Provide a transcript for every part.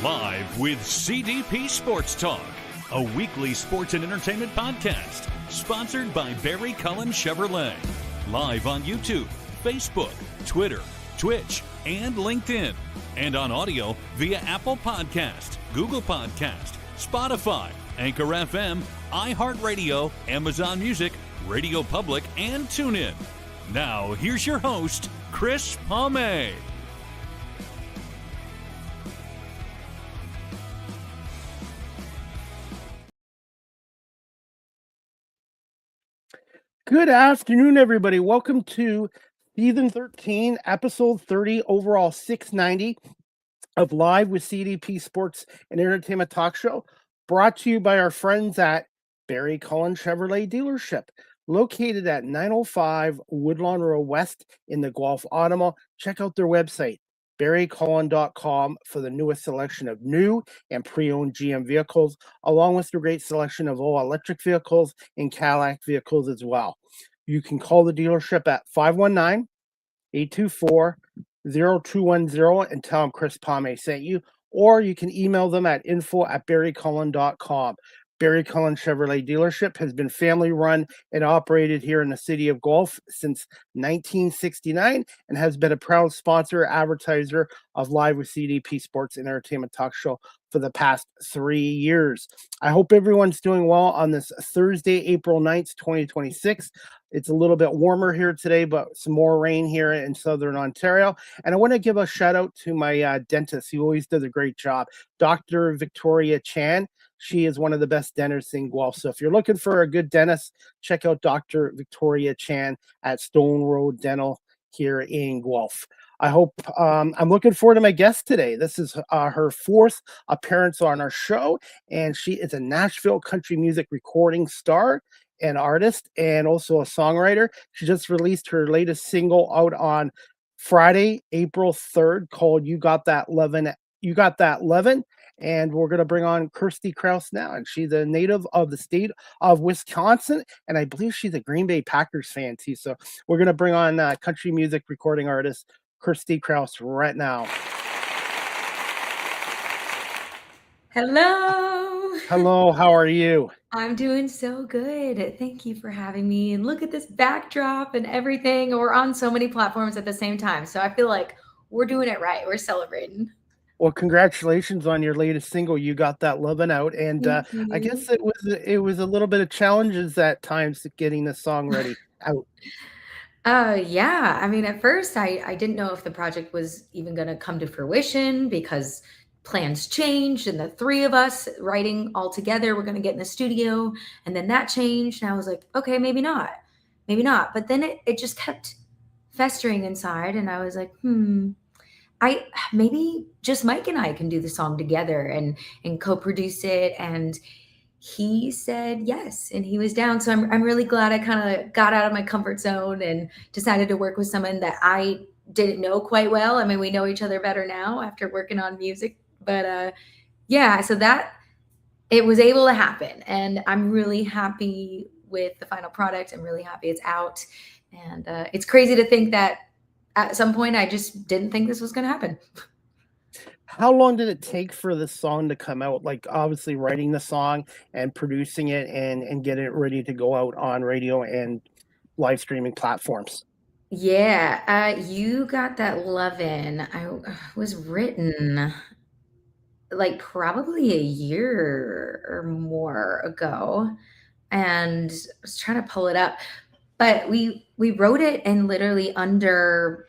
Live with CDP Sports Talk, a weekly sports and entertainment podcast sponsored by Barry Cullen Chevrolet. Live on YouTube, Facebook, Twitter, Twitch, and LinkedIn. And on audio via Apple Podcast, Google Podcast, Spotify, Anchor FM, iHeartRadio, Amazon Music, Radio Public, and TuneIn. Now, here's your host, Chris Pomay. Good afternoon, everybody. Welcome to Season 13, Episode 30, overall 690 of Live with CDP Sports and Entertainment Talk Show, brought to you by our friends at Barry Cullen Chevrolet Dealership, located at 905 Woodlawn Road West in the Guelph, Ottawa. Check out their website, barrycullen.com, for the newest selection of new and pre-owned GM vehicles, along with the great selection of all electric vehicles and Cadillac vehicles as well. You can call the dealership at 519-824-0210 and tell them Chris Pomay sent you, or you can email them at info@barrycullen.com. Barry Cullen Chevrolet Dealership has been family run and operated here in the city of Guelph since 1969 and has been a proud sponsor, advertiser of Live with CDP Sports and Entertainment Talk Show for the past 3 years. I hope everyone's doing well on this Thursday, April 9th, 2026. It's a little bit warmer here today, but some more rain here in Southern Ontario. And I want to give a shout out to my dentist. He always does a great job, Dr. Victoria Chan. She is one of the best dentists in Guelph. So if you're looking for a good dentist, check out Dr. Victoria Chan at Stone Road Dental here in Guelph. I hope I'm looking forward to my guest today. This is her fourth appearance on our show, and she is a Nashville country music recording star, an artist, and also a songwriter. She just released her latest single out on Friday, April 3rd, called You Got That Lovin'. You Got That Lovin'. And we're going to bring on Kirstie Kraus now. And she's a native of the state of Wisconsin. And I believe she's a Green Bay Packers fan too. So we're going to bring on country music recording artist Kirstie Kraus right now. Hello. Hello, how are you? I'm doing so good. Thank you for having me. And look at this backdrop and everything. We're on so many platforms at the same time. So I feel like we're doing it right. We're celebrating. Well, congratulations on your latest single, You Got That Lovin' out. And I guess it was a little bit of challenges at times getting the song ready out. Yeah. I mean, at first I didn't know if the project was even going to come to fruition because plans changed and the three of us writing all together, we're going to get in the studio, and then that changed. And I was like, okay, maybe not. But then it just kept festering inside. And I was like, maybe just Mike and I can do the song together and co-produce it. And he said yes, and he was down. So I'm really glad I kind of got out of my comfort zone and decided to work with someone that I didn't know quite well. I mean, we know each other better now after working on music, but yeah, so that it was able to happen, and I'm really happy with the final product. I'm really happy it's out, and it's crazy to think that at some point, I just didn't think this was going to happen. How long did it take for the song to come out? Like, obviously writing the song and producing it and getting it ready to go out on radio and live streaming platforms. Yeah. You Got That Lovin'. I was written like probably a year or more ago. And I was trying to pull it up. But we wrote it in literally under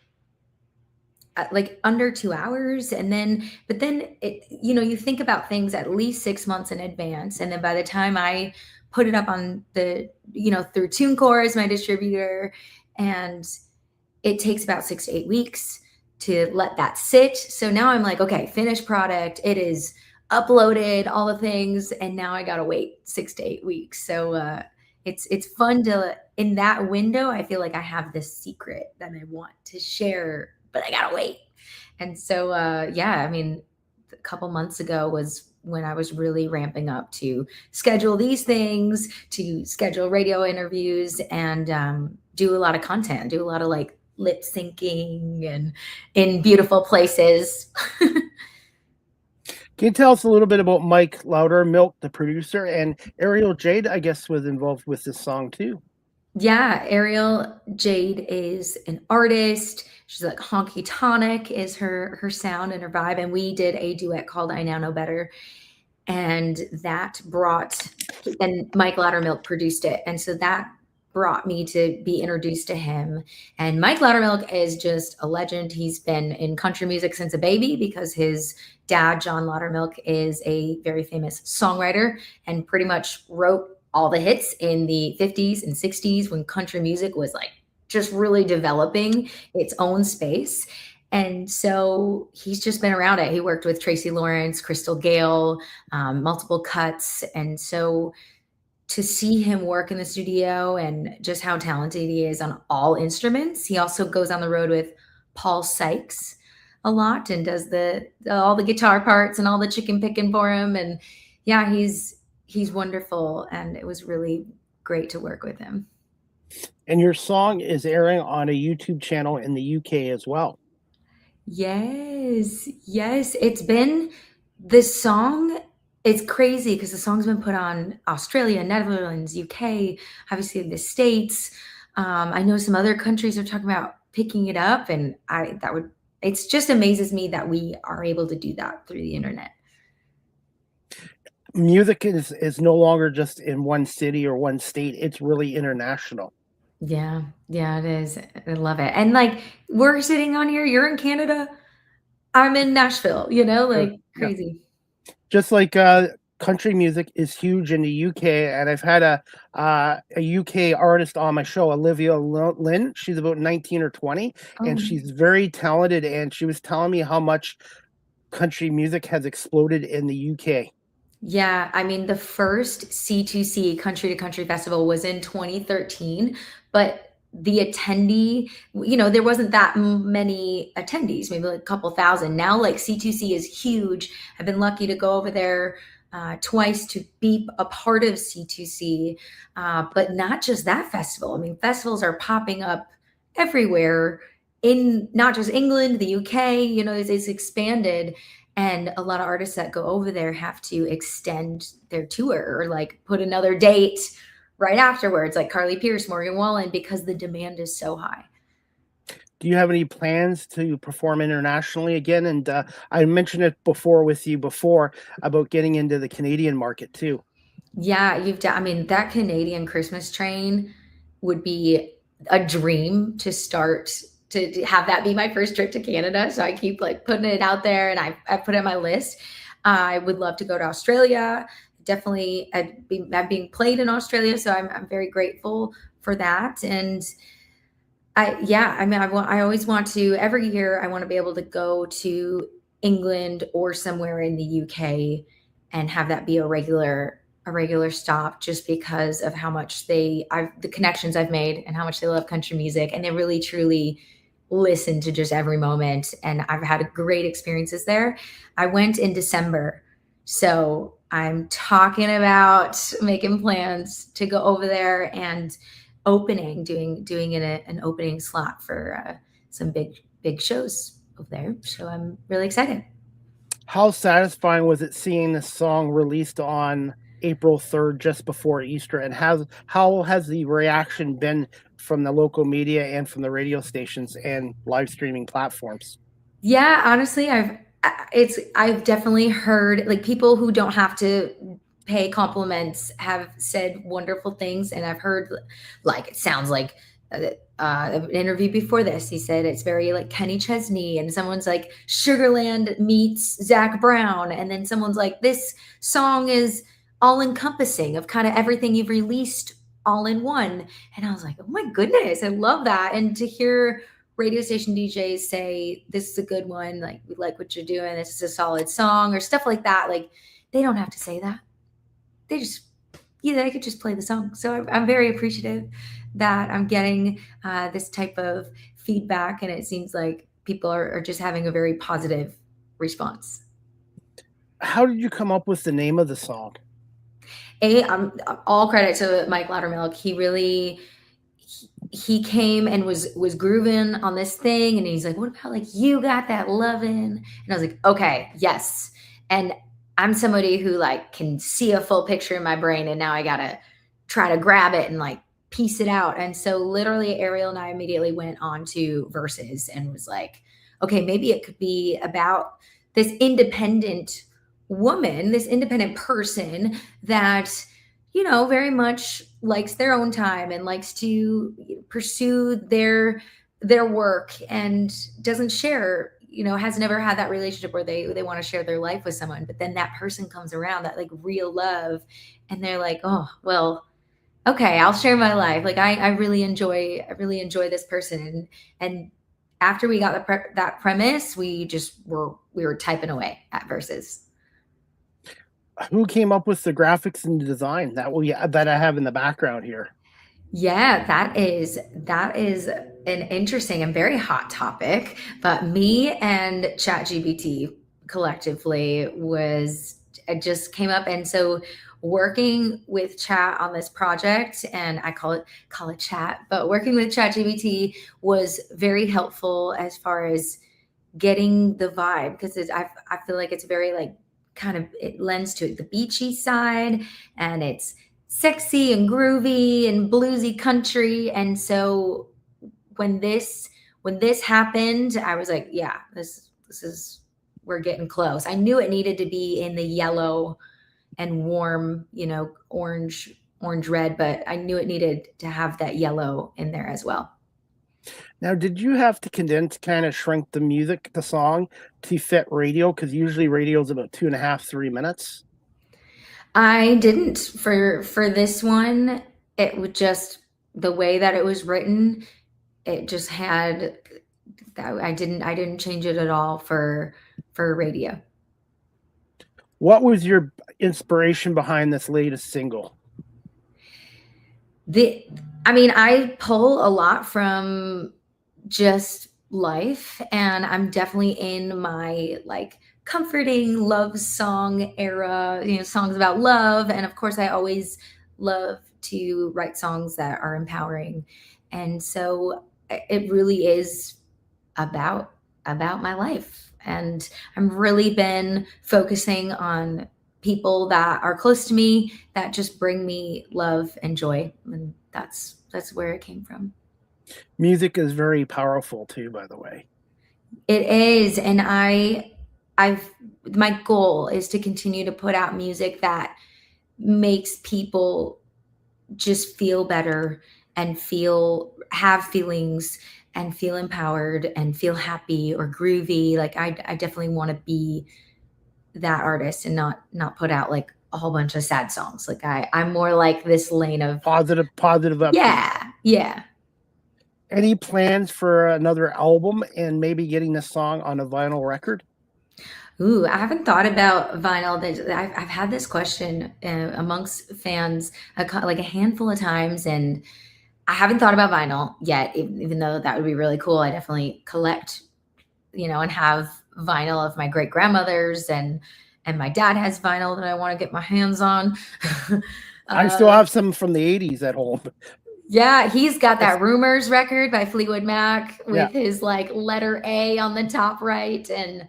2 hours. And then it, you think about things at least 6 months in advance. And then by the time I put it up on the, through TuneCore as my distributor, and it takes about 6 to 8 weeks to let that sit. So now I'm like, okay, finished product. It is uploaded, all the things. And now I got to wait 6 to 8 weeks. So it's fun to, in that window, I feel like I have this secret that I want to share, but I got to wait. And so, yeah, I mean, a couple months ago was when I was really ramping up to schedule these things, to schedule radio interviews, and do a lot of content, do a lot of like lip syncing and in beautiful places. Can you tell us a little bit about Mike Loudermilk, the producer, and Ariel Jade, I guess, was involved with this song too? Yeah, Ariel Jade is an artist. She's like honky tonic is her sound and her vibe. And we did a duet called I Now Know Better. And that brought, and Mike Loudermilk produced it. And so that brought me to be introduced to him. And Mike Loudermilk is just a legend. He's been in country music since a baby because his dad, John Loudermilk, is a very famous songwriter and pretty much wrote all the hits in the 50s and 60s when country music was like just really developing its own space. And so he's just been around it. He worked with Tracy Lawrence, Crystal Gale, multiple cuts. And so to see him work in the studio and just how talented he is on all instruments. He also goes on the road with Paul Sykes a lot and does all the guitar parts and all the chicken picking for him. And yeah, he's wonderful. And it was really great to work with him. And your song is airing on a YouTube channel in the UK as well. Yes. It's been this song. It's crazy because the song's been put on Australia, Netherlands, UK, obviously the States. I know some other countries are talking about picking it up, and it just amazes me that we are able to do that through the internet. Music is no longer just in one city or one state. It's really international. Yeah, it is. I love it. And like we're sitting on here, you're in Canada, I'm in Nashville, crazy. Just like country music is huge in the UK, and I've had a UK artist on my show, Olivia Lynn. She's about 19 or 20, and she's very talented. And she was telling me how much country music has exploded in the UK. Yeah, I mean, the first C2C Country to Country Festival was in 2013, but the attendee, there wasn't that many attendees, maybe like a couple thousand. Now, like C2C is huge. I've been lucky to go over there twice to be a part of C2C, but not just that festival. I mean, festivals are popping up everywhere in not just England, the UK, it's expanded. And a lot of artists that go over there have to extend their tour or like put another date right afterwards, like Carly Pearce, Morgan Wallen, because the demand is so high. Do you have any plans to perform internationally again? And I mentioned it with you before about getting into the Canadian market too. Yeah, that Canadian Christmas train would be a dream to start to have that be my first trip to Canada. So I keep like putting it out there, and I put it on my list. I would love to go to Australia. Definitely, I'm being played in Australia, so I'm very grateful for that. And I always want to, every year I want to be able to go to England or somewhere in the UK and have that be a regular stop, just because of how much the connections I've made and how much they love country music, and they really truly listen to just every moment. And I've had great experiences there. I went in December, so I'm talking about making plans to go over there and doing an opening slot for some big shows over there. So I'm really excited. How satisfying was it seeing this song released on April 3rd, just before Easter? And how has the reaction been from the local media and from the radio stations and live streaming platforms? Yeah, honestly, I've definitely heard like people who don't have to pay compliments have said wonderful things. And I've heard like, it sounds like an interview before this, he said it's very like Kenny Chesney, and someone's like Sugarland meets Zach Brown. And then someone's like, this song is all encompassing of kind of everything you've released all in one. And I was like, oh my goodness, I love that. And to hear radio station DJs say, this is a good one, like, we like what you're doing, this is a solid song, or stuff like that. Like, they don't have to say that. They could just play the song. So I'm very appreciative that I'm getting this type of feedback. And it seems like people are just having a very positive response. How did you come up with the name of the song? All credit to Mike Loudermilk. He came and was grooving on this thing, and he's like, what about like You Got That Lovin? And I was like, okay, yes. And I'm somebody who like can see a full picture in my brain, and now I gotta try to grab it and like piece it out. And so literally Ariel and I immediately went on to Verses and was like, okay, maybe it could be about this independent woman, this independent person that, you know, very much likes their own time and likes to pursue their work and doesn't share, you know, has never had that relationship where they want to share their life with someone, but then that person comes around, that like real love, and they're like, oh, well, okay, I'll share my life. Like I really enjoy this person. And after we got that premise, we were typing away at Verses. Who came up with the graphics and the design that I have in the background here? Yeah, that is an interesting and very hot topic. But me and ChatGPT collectively it just came up. And so working with Chat on this project, and I call it Chat, but working with ChatGPT was very helpful as far as getting the vibe, because I feel like it's very like kind of, it lends to it, the beachy side, and it's sexy and groovy and bluesy country. And so when this happened, I was like, yeah, this is, we're getting close. I knew it needed to be in the yellow and warm, you know, orange red, but I knew it needed to have that yellow in there as well. Now, did you have to kind of shrink the song to fit radio? Because usually radio is about 2.5, 3 minutes. I didn't for this one. It was just the way that it was written. It just had that. I didn't change it at all for radio. What was your inspiration behind this latest single? I pull a lot from just life, and I'm definitely in my like comforting love song era, you know, songs about love. And of course I always love to write songs that are empowering. And so it really is about my life. And I'm really been focusing on people that are close to me that just bring me love and joy. And that's where it came from. Music is very powerful too, by the way. It is. And my goal is to continue to put out music that makes people just feel better and have feelings and feel empowered and feel happy or groovy. Like I definitely want to be that artist and not put out like a whole bunch of sad songs. Like I'm more like this lane of positive upbeat. Yeah. Any plans for another album and maybe getting this song on a vinyl record? Ooh, I haven't thought about vinyl. I've had this question amongst fans like a handful of times, and I haven't thought about vinyl yet, even though that would be really cool. I definitely collect, you know, and have vinyl of my great grandmother's, and my dad has vinyl that I want to get my hands on. I still have some from the 80s at home. Yeah, he's got that Rumors record by Fleetwood Mac with his like letter A on the top right. And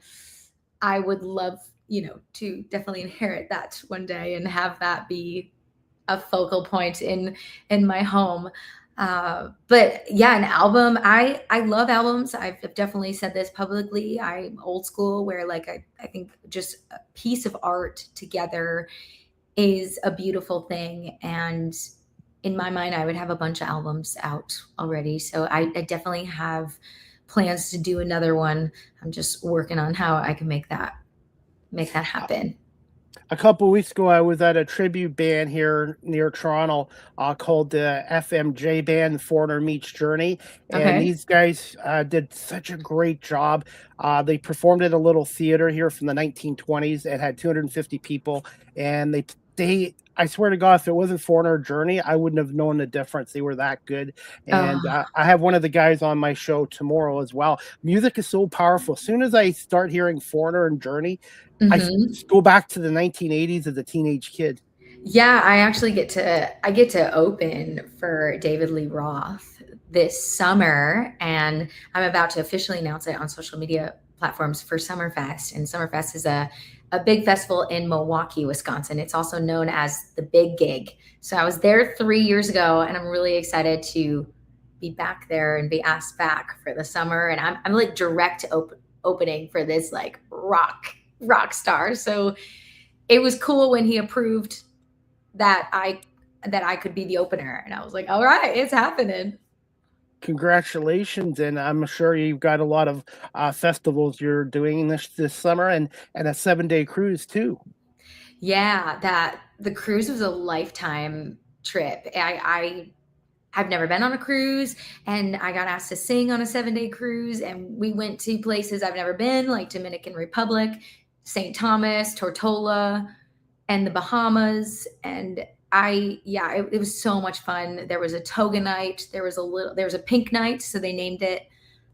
I would love, you know, to definitely inherit that one day and have that be a focal point in my home. But yeah, an album. I love albums. I've definitely said this publicly. I'm old school, where like I think just a piece of art together is a beautiful thing. And in my mind, I would have a bunch of albums out already. So I definitely have plans to do another one. I'm just working on how I can make that happen. A couple of weeks ago, I was at a tribute band here near Toronto called the FMJ Band, Foreigner Meets Journey. And these guys did such a great job. They performed at a little theater here from the 1920s. It had 250 people. And they I swear to God, if it wasn't Foreigner Journey, I wouldn't have known the difference. They were that good. And I have one of the guys on my show tomorrow as well. Music is so powerful. As soon as I start hearing Foreigner and Journey, I go back to the 1980s as a teenage kid. Yeah, I actually get to open for David Lee Roth this summer, and I'm about to officially announce it on social media platforms for Summerfest. And Summerfest is a big festival in Milwaukee, Wisconsin. It's also known as the Big Gig. So I was there 3 years ago, and I'm really excited to be back there and be asked back for the summer. And I'm like direct opening for this like rock star. So it was cool when he approved that I could be the opener, and I was like, all right, it's happening. Congratulations, and I'm sure you've got a lot of festivals you're doing this summer, and a 7-day cruise too. Yeah, that the cruise was a lifetime trip. I've never been on a cruise, and I got asked to sing on a 7-day cruise, and we went to places I've never been, like Dominican Republic, St. Thomas, Tortola, and the Bahamas. And it was so much fun. There was a toga night. There was a pink night. So they named it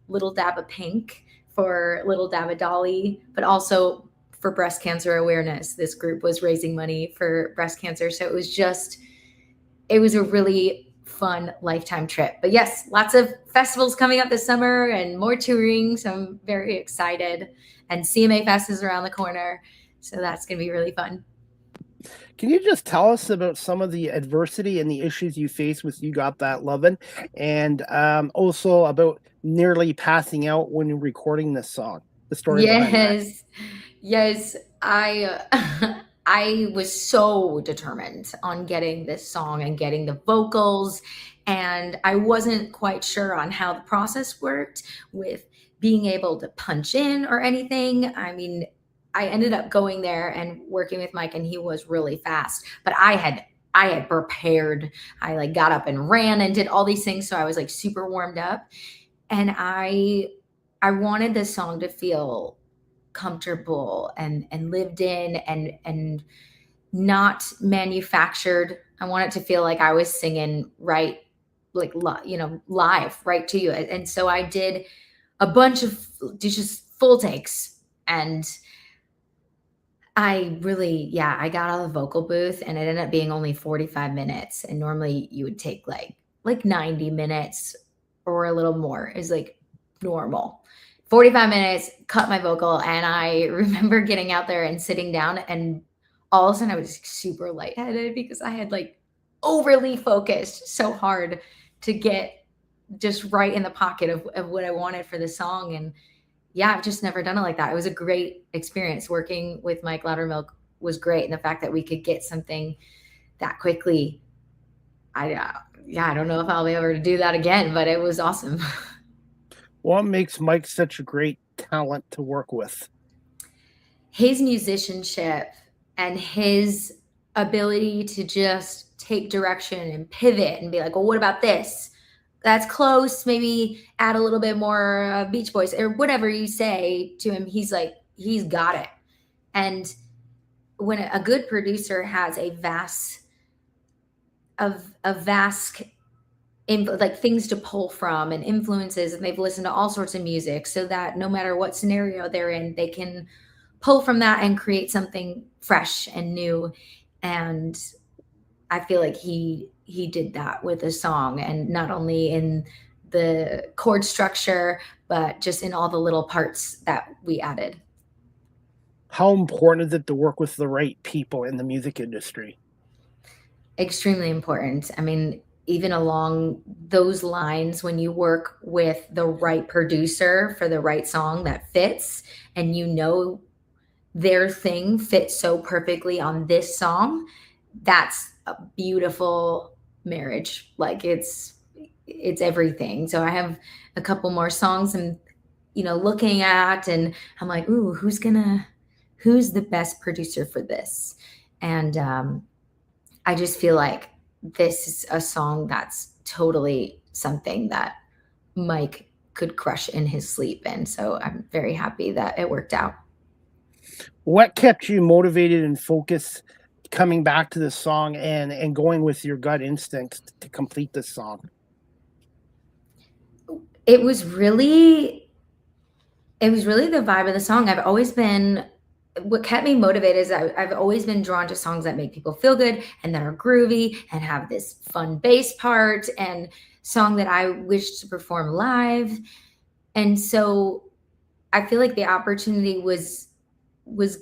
Little Dab of Pink for Little Dab of Dolly, but also for breast cancer awareness. This group was raising money for breast cancer. So it was a really fun lifetime trip. But yes, lots of festivals coming up this summer and more touring. So I'm very excited. And CMA Fest is around the corner. So that's going to be really fun. Can you just tell us about some of the adversity and the issues you face with You Got That Lovin', and also about nearly passing out when you're recording this song? The story behind that. Yes. I was so determined on getting this song and getting the vocals, and I wasn't quite sure on how the process worked with being able to punch in or anything. I mean, I ended up going there and working with Mike, and he was really fast, but I had prepared. I like got up and ran and did all these things. So I was like super warmed up, and I wanted this song to feel comfortable and lived in and not manufactured. I want it to feel like I was singing right, like, live right to you. And so I did a bunch of just full takes, and I got out of the vocal booth, and it ended up being only 45 minutes. And normally you would take like 90 minutes or a little more is like normal. 45 minutes, cut my vocal. And I remember getting out there and sitting down, and all of a sudden I was super lightheaded because I had like overly focused so hard to get just right in the pocket of what I wanted for the song. And yeah, I've just never done it like that. It was a great experience. Working with Mike Loudermilk was great. And the fact that we could get something that quickly, I don't know if I'll be able to do that again, but it was awesome. What makes Mike such a great talent to work with? His musicianship and his ability to just take direction and pivot and be like, well, what about this? That's close. Maybe add a little bit more Beach Boys or whatever you say to him. He's like, he's got it. And when a good producer has a vast like things to pull from and influences, and they've listened to all sorts of music, so that no matter what scenario they're in, they can pull from that and create something fresh and new. And I feel like he did that with a song, and not only in the chord structure, but just in all the little parts that we added. How important is it to work with the right people in the music industry? Extremely important. I mean, even along those lines, when you work with the right producer for the right song that fits, and their thing fits so perfectly on this song, that's a beautiful marriage. Like it's everything. So I have a couple more songs I'm looking at, and I'm like, ooh, who's the best producer for this? And I just feel like this is a song that's totally something that Mike could crush in his sleep. And so I'm very happy that it worked out. What kept you motivated and focused coming back to this song and going with your gut instinct to complete this song? It was really the vibe of the song. What kept me motivated is I've always been drawn to songs that make people feel good and that are groovy and have this fun bass part. And song that I wished to perform live. And so I feel like the opportunity was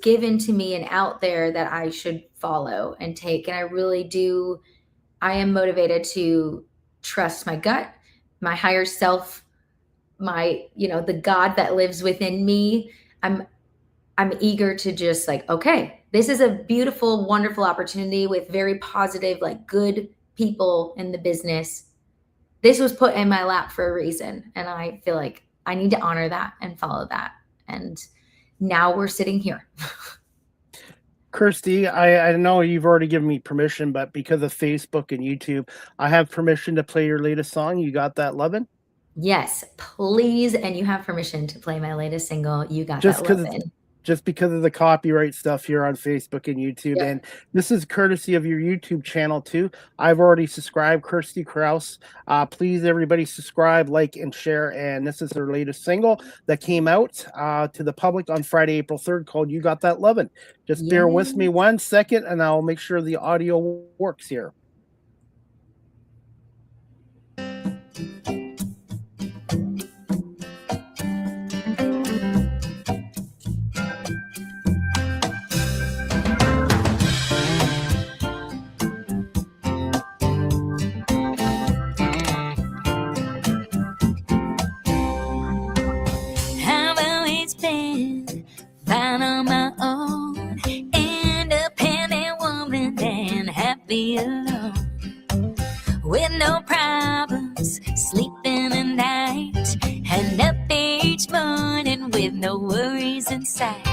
given to me and out there that I should follow and take. And I am motivated to trust my gut, my higher self, the God that lives within me. I'm eager to just like, okay, this is a beautiful, wonderful opportunity with very positive, like good people in the business. This was put in my lap for a reason. And I feel like I need to honor that and follow that. And now we're sitting here. Kirstie, I know you've already given me permission, but because of Facebook and YouTube, I have permission to play your latest song, You Got That Lovin'? Yes, please. And you have permission to play my latest single, You Got Just That because Lovin'. Just because of the copyright stuff here on Facebook and YouTube. Yep. And this is courtesy of your YouTube channel too. I've already subscribed, Kirstie Kraus. Please, everybody subscribe, like, and share. And this is her latest single that came out to the public on Friday, April 3rd, called You Got That Lovin'. Just bear with me 1 second and I'll make sure the audio works here. Alone, with no problems, sleeping at night, and up each morning with no worries in sight.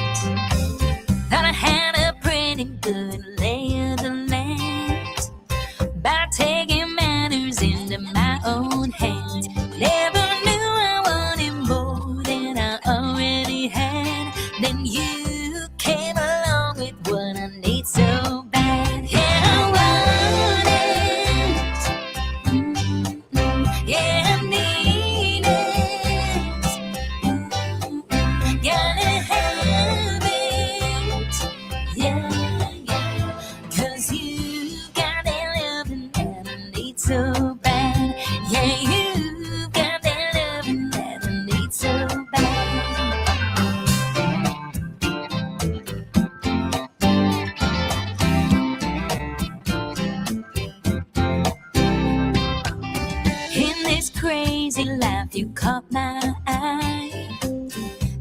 Thought I had a pretty good lay of the land by taking matters into my own hands. Never knew I wanted more than I already had. Then you came along with what I need so bad. Yeah, I want it. Yeah, I need it. Gotta have it. Yeah, yeah. 'Cause you got that loving that I need so bad. Yeah, you got that loving that I need so bad. In this crazy life, you caught my eye.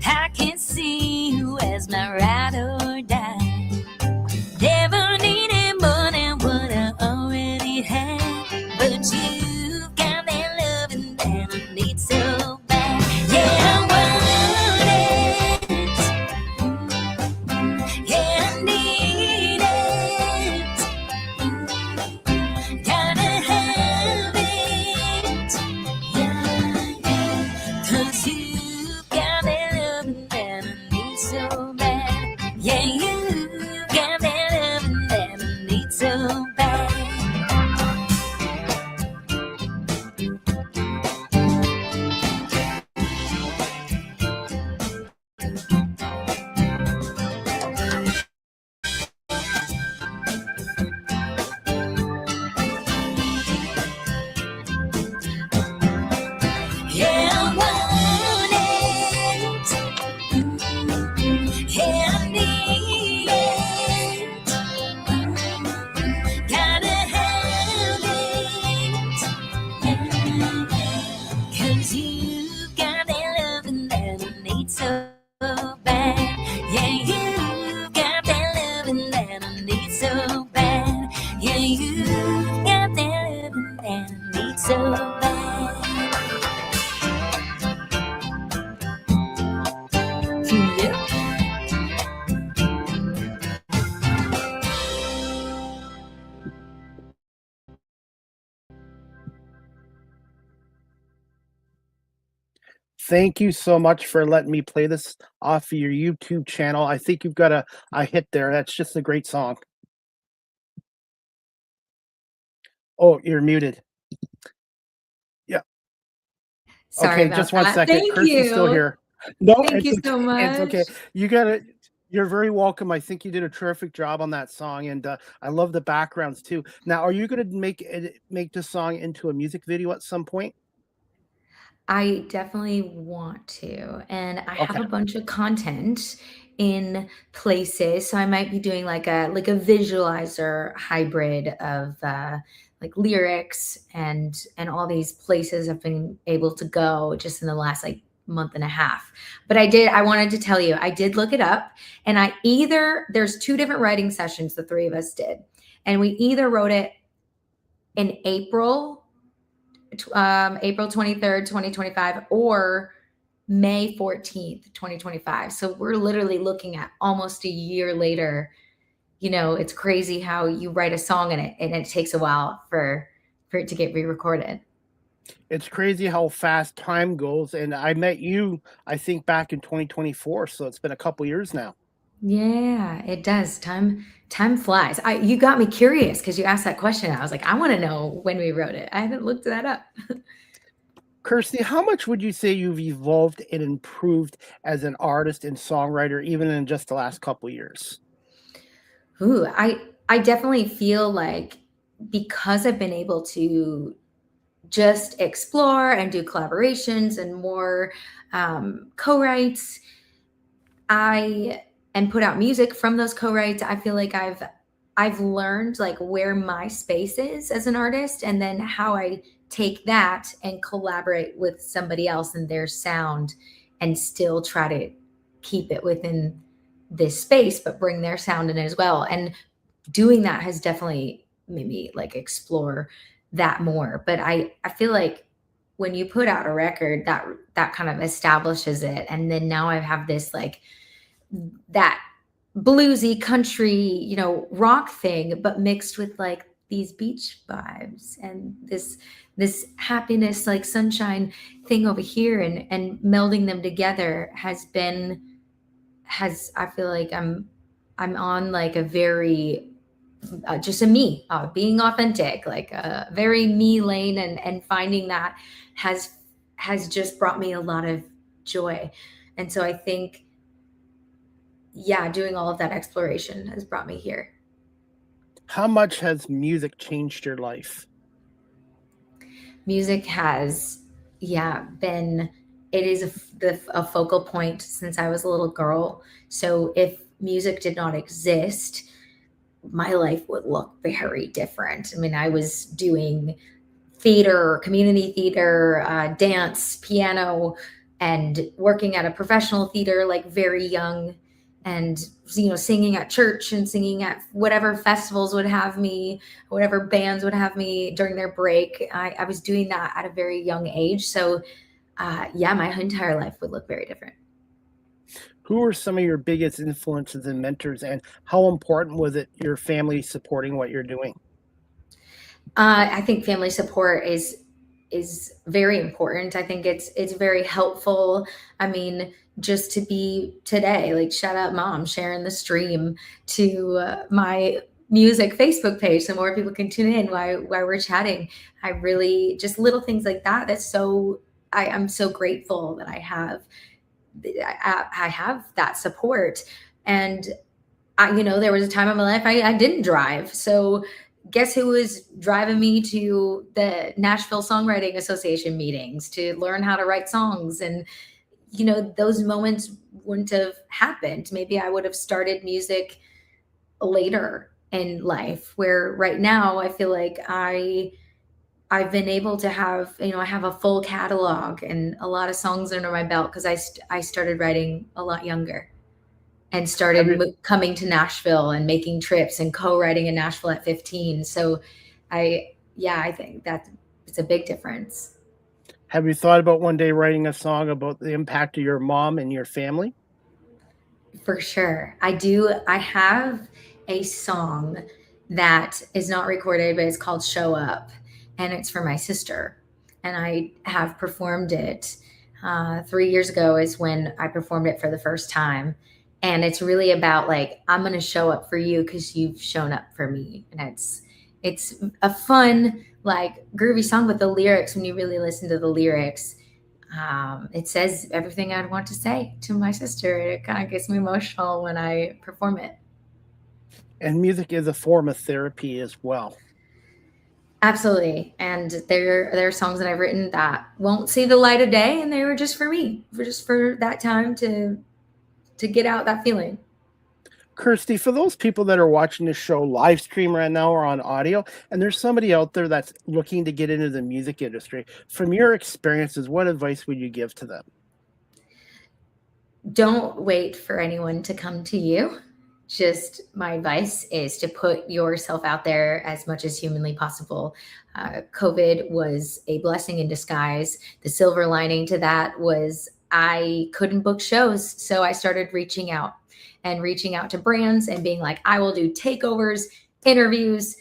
I can see you as my ride or die. Never needed more than what I already had. But you got that loving that I need so bad. Yeah, I want it. Yeah, I need it. Gotta have it. Yeah, yeah. 'Cause you got that loving that I need so bad. Yeah, you got that loving that I need so bad. Yeah, I want it. Yeah, I need it. Gotta have it. Yeah, 'cause you got that loving that I need so bad. Yeah, you got that loving that I need so bad. Yeah, you got that loving that I need so bad. Yeah. Thank you so much for letting me play this off of your YouTube channel. I think you've got a hit there. That's just a great song. Oh, you're muted. Yeah. Sorry Okay, about just 1 that. second. Thank Kirstie's still you. here. No, Thank you it's so okay. It's much. okay. You gotta You're very welcome. I think you did a terrific job on that song, and I love the backgrounds too. Now, are you going to make the song into a music video at some point? I definitely want to, and I have Okay. a bunch of content in places, so I might be doing like a visualizer hybrid of like lyrics and all these places I've been able to go just in the last like month and a half. But I wanted to tell you, I did look it up, and there's two different writing sessions the three of us did, and we either wrote it in April 23rd, 2025, or May 14th, 2025. So we're literally looking at almost a year later. It's crazy how you write a song and it takes a while for it to get re-recorded. It's crazy how fast time goes, and I met you, I think, back in 2024, so it's been a couple years now. Yeah, it does. Time flies. You got me curious because you asked that question. I was like, I want to know when we wrote it. I haven't looked that up. Kirstie, how much would you say you've evolved and improved as an artist and songwriter, even in just the last couple years? Ooh, I definitely feel like because I've been able to just explore and do collaborations and more co-writes, and put out music from those co-writes, I feel like I've learned like where my space is as an artist, and then how I take that and collaborate with somebody else and their sound and still try to keep it within this space but bring their sound in as well. And doing that has definitely made me like explore that more. But I feel like when you put out a record, that kind of establishes it, and then now I have this like that bluesy country, rock thing, but mixed with like these beach vibes and this happiness, like sunshine thing over here, and melding them together I feel like I'm on like a very just a me, being authentic, like a very me lane, and finding that has just brought me a lot of joy. And so I think, yeah, doing all of that exploration has brought me here. How much has music changed your life? Music has, yeah, it is a focal point since I was a little girl. So if music did not exist, my life would look very different. I mean, I was doing theater, community theater, dance, piano, and working at a professional theater like very young, and singing at church and singing at whatever festivals would have me, whatever bands would have me during their break. I was doing that at a very young age. So yeah, my entire life would look very different. Who are some of your biggest influences and mentors, and how important was it your family supporting what you're doing? I think family support is very important. I think it's very helpful. I mean, just to be today, like shout out mom sharing the stream to my music Facebook page so more people can tune in while we're chatting. I really, just little things like that. I'm so grateful that I have that support. And there was a time in my life I didn't drive. So guess who was driving me to the Nashville Songwriting Association meetings to learn how to write songs? And, those moments wouldn't have happened. Maybe I would have started music later in life, where right now I feel like I've been able to have, I have a full catalog and a lot of songs under my belt because I started writing a lot younger and started coming to Nashville and making trips and co-writing in Nashville at 15. So I think that it's a big difference. Have you thought about one day writing a song about the impact of your mom and your family? For sure. I do. I have a song that is not recorded, but it's called Show Up, and it's for my sister. And I have performed it 3 years ago is when I performed it for the first time. And it's really about like, I'm going to show up for you because you've shown up for me. And it's a fun, like groovy song, but the lyrics, when you really listen to the lyrics, It says everything I'd want to say to my sister. It kind of gets me emotional when I perform it. And music is a form of therapy as well. Absolutely. And there are songs that I've written that won't see the light of day, and they were just for me, for that time to get out that feeling. Kirstie, for those people that are watching this show live stream right now or on audio, and there's somebody out there that's looking to get into the music industry, from your experiences, what advice would you give to them? Don't wait for anyone to come to you. Just my advice is to put yourself out there as much as humanly possible. COVID was a blessing in disguise. The silver lining to that was I couldn't book shows, so I started reaching out to brands and being like, I will do takeovers, interviews.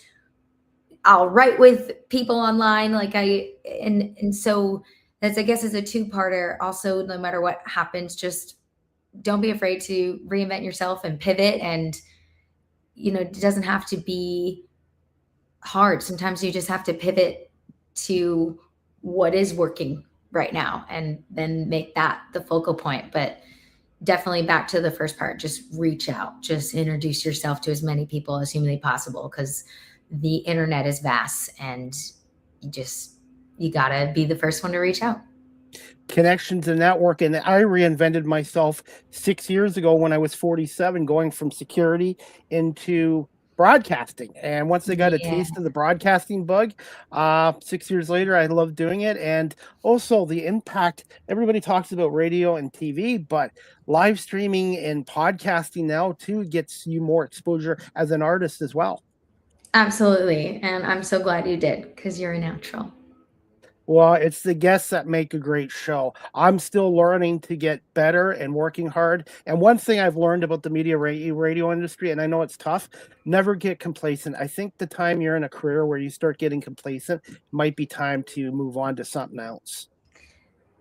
I'll write with people online. And so that's, I guess, is a two-parter. Also, no matter what happens, just don't be afraid to reinvent yourself and pivot. And, it doesn't have to be hard. Sometimes you just have to pivot to what is working right now and then make that the focal point. But definitely back to the first part, just reach out, just introduce yourself to as many people as humanly possible, because the internet is vast and you gotta be the first one to reach out. Connections and network. And I reinvented myself 6 years ago when I was 47, going from security into broadcasting. And once I got a taste of the broadcasting bug, 6 years later, I love doing it. And also the impact, everybody talks about radio and TV, but live streaming and podcasting now too gets you more exposure as an artist as well. Absolutely. And I'm so glad you did, because you're a natural. Well, it's the guests that make a great show. I'm still learning to get better and working hard. And one thing I've learned about the media radio industry, and I know it's tough, never get complacent. I think the time you're in a career where you start getting complacent, might be time to move on to something else.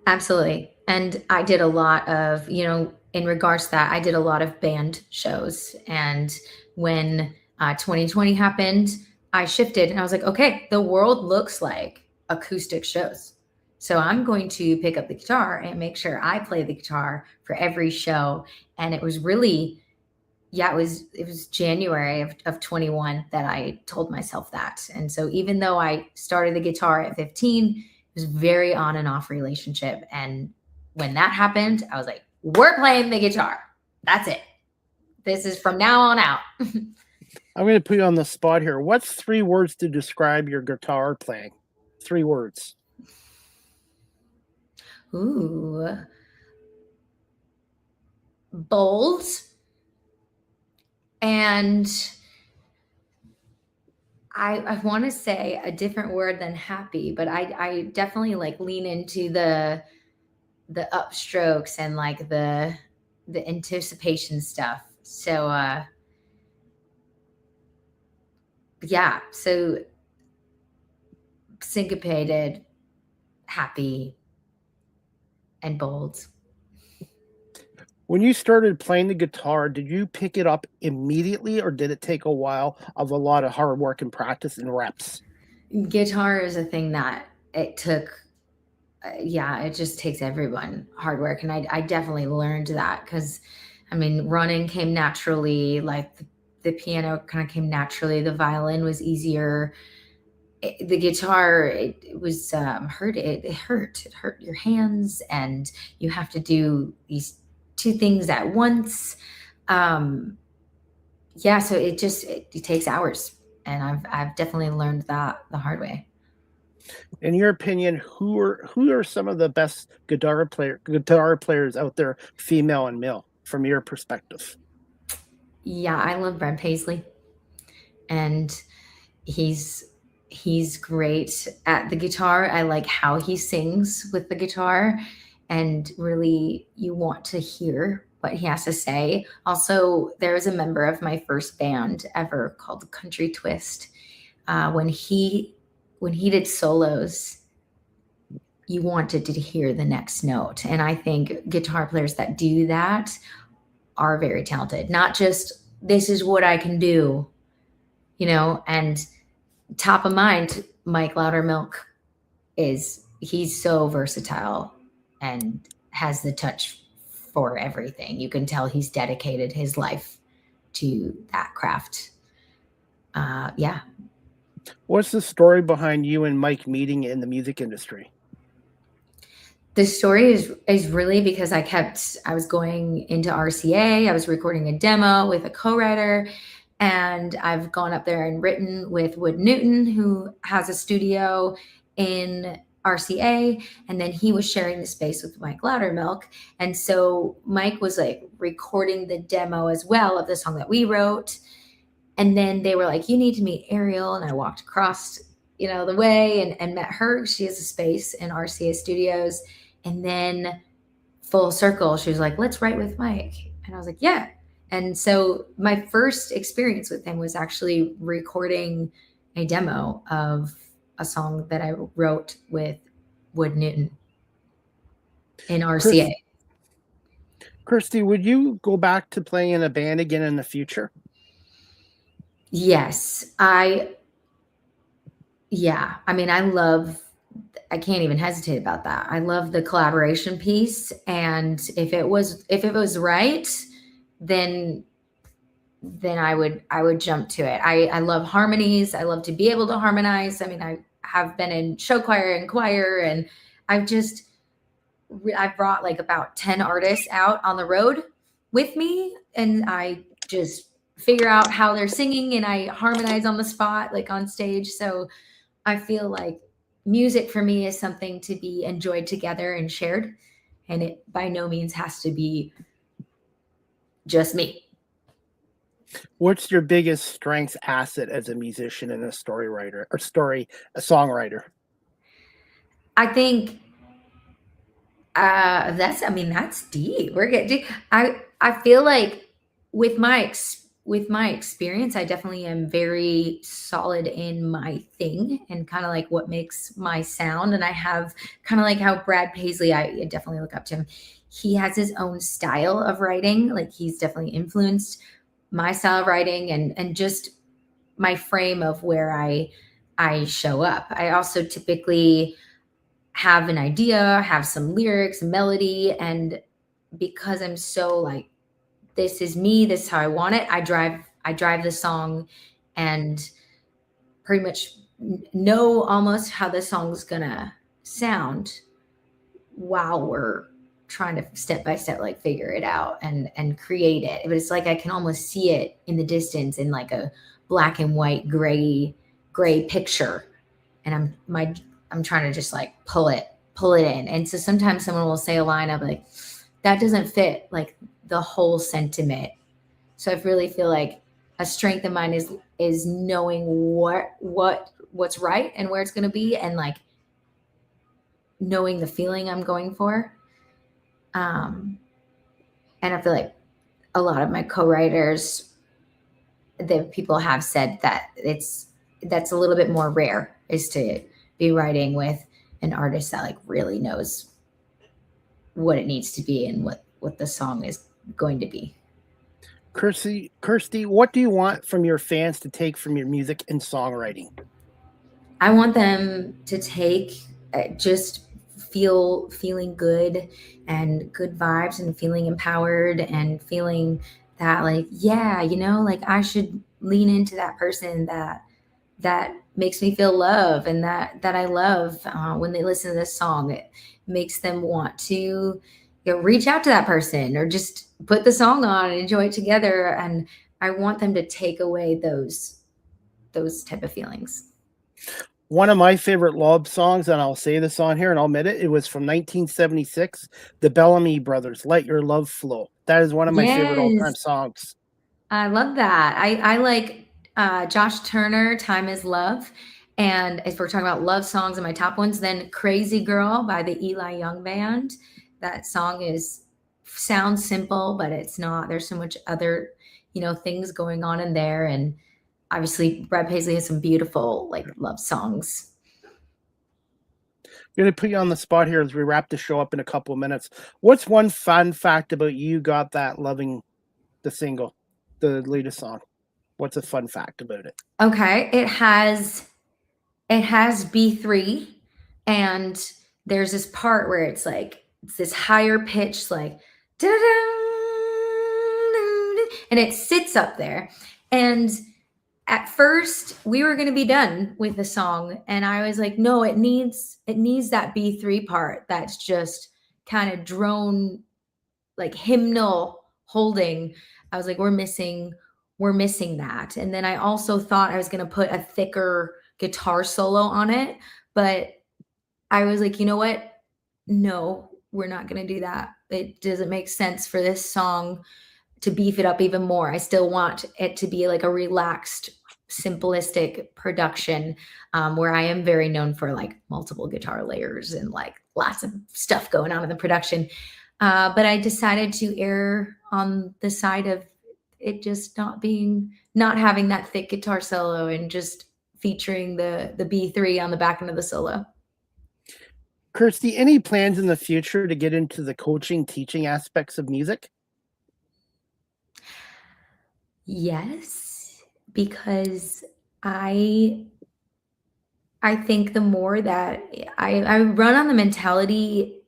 Absolutely. And I did a lot of, in regards to that, I did a lot of band shows. And when 2020 happened, I shifted and I was like, okay, the world looks like acoustic shows. So I'm going to pick up the guitar and make sure I play the guitar for every show. And it was really, it was January of 21 that I told myself that. And so even though I started the guitar at 15, it was very on and off relationship. And when that happened, I was like, we're playing the guitar. That's it. This is from now on out. I'm going to put you on the spot here. What's 3 words to describe your guitar playing? 3 words. Ooh. Bold. And I want to say a different word than happy, but I definitely lean into the upstrokes and the anticipation stuff. So so syncopated, happy, and bold. When you started playing the guitar, did you pick it up immediately, or did it take a while of a lot of hard work and practice and reps? Guitar is a thing that it took, it just takes everyone hard work. And I definitely learned that because, running came naturally, the piano kind of came naturally. The violin was easier. The guitar, it was hurt. It hurt your hands, and you have to do these 2 things at once. So it takes hours, and I've definitely learned that the hard way. In your opinion, who are some of the best guitar players out there, female and male, from your perspective? Yeah, I love Brent Paisley, and he's great at the guitar. I like how he sings with the guitar, and really you want to hear what he has to say. Also, there was a member of my first band ever called Country Twist. When he did solos, you wanted to hear the next note. And I think guitar players that do that are very talented. Not just, this is what I can do, and top of mind, Mike Loudermilk he's so versatile. and has the touch for everything. You can tell he's dedicated his life to that craft. Yeah. What's the story behind you and Mike meeting in the music industry? The story is really because I was going into RCA. I was recording a demo with a co-writer, and I've gone up there and written with Wood Newton, who has a studio in RCA. And then he was sharing the space with Mike Loudermilk. And so Mike was like recording the demo as well of the song that we wrote. And then they were like, you need to meet Ariel. And I walked across, the way and met her. She has a space in RCA Studios. And then full circle, she was like, let's write with Mike. And I was like, yeah. And so my first experience with him was actually recording a demo of a song that I wrote with Wood Newton in RCA. Kirstie, would you go back to playing in a band again in the future? Yes. I can't even hesitate about that. I love the collaboration piece. And if it was right, then I would jump to it. I love harmonies. I love to be able to harmonize. I mean, I have been in show choir and choir, and I've brought like about 10 artists out on the road with me, and I just figure out how they're singing and I harmonize on the spot, like on stage. So I feel like music for me is something to be enjoyed together and shared. And it by no means has to be just me. What's your biggest strengths asset as a musician and a songwriter? I think that's deep. We're getting deep. I feel like with my experience, I definitely am very solid in my thing and kind of like what makes my sound. And I have kind of like how Brad Paisley, I definitely look up to him. He has his own style of writing. Like he's definitely influenced my style of writing and just my frame of where I show up. I also typically have an idea, have some lyrics, melody, and because I'm so like, this is me, this is how I want it, I drive the song and pretty much know almost how the song's gonna sound while we're trying to step by step like figure it out and create it. But it's like I can almost see it in the distance in like a black and white gray picture, and I'm trying to just like pull it in. And so sometimes someone will say a line of like, that doesn't fit like the whole sentiment. So I really feel like a strength of mine is knowing what's right and where it's going to be, and like knowing the feeling I'm going for. And I feel like a lot of my co-writers, that people have said that that's a little bit more rare, is to be writing with an artist that like really knows what it needs to be and what the song is going to be. Kirstie, what do you want from your fans to take from your music and songwriting? I want them to take just feeling good and good vibes and feeling empowered and feeling that like, yeah, like I should lean into that person that makes me feel love and that I love. When they listen to this song, it makes them want to reach out to that person or just put the song on and enjoy it together. And I want them to take away those type of feelings. One of my favorite love songs, and I'll say this on here and I'll admit it was from 1976, the Bellamy Brothers, Let Your Love Flow. That is one of my favorite all-time songs. I love that. I like Josh Turner, Time Is Love. And if we're talking about love songs and my top ones, then Crazy Girl by the Eli Young Band. That song sounds simple, but it's not. There's so much other, things going on in there. And obviously Brad Paisley has some beautiful like love songs. I'm going to put you on the spot here as we wrap the show up in a couple of minutes. What's one fun fact about You Got That Lovin, the single, the latest song? What's a fun fact about it? Okay. It has B3, and there's this part where it's like it's this higher pitch, like, and it sits up there. And at first we were going to be done with the song, and I was like, no, it needs that B3 part that's just kind of drone, like hymnal holding. I was like, we're missing that. And then I also thought I was going to put a thicker guitar solo on it, but I was like, you know what? No, we're not going to do that. It doesn't make sense for this song to beef it up even more. I still want it to be like a relaxed, simplistic production, where I am very known for like multiple guitar layers and like lots of stuff going on in the production. But I decided to err on the side of it just not having that thick guitar solo and just featuring the B3 on the back end of the solo. Kirstie, any plans in the future to get into the coaching, teaching aspects of music? Yes, because I think the more that I run on the mentality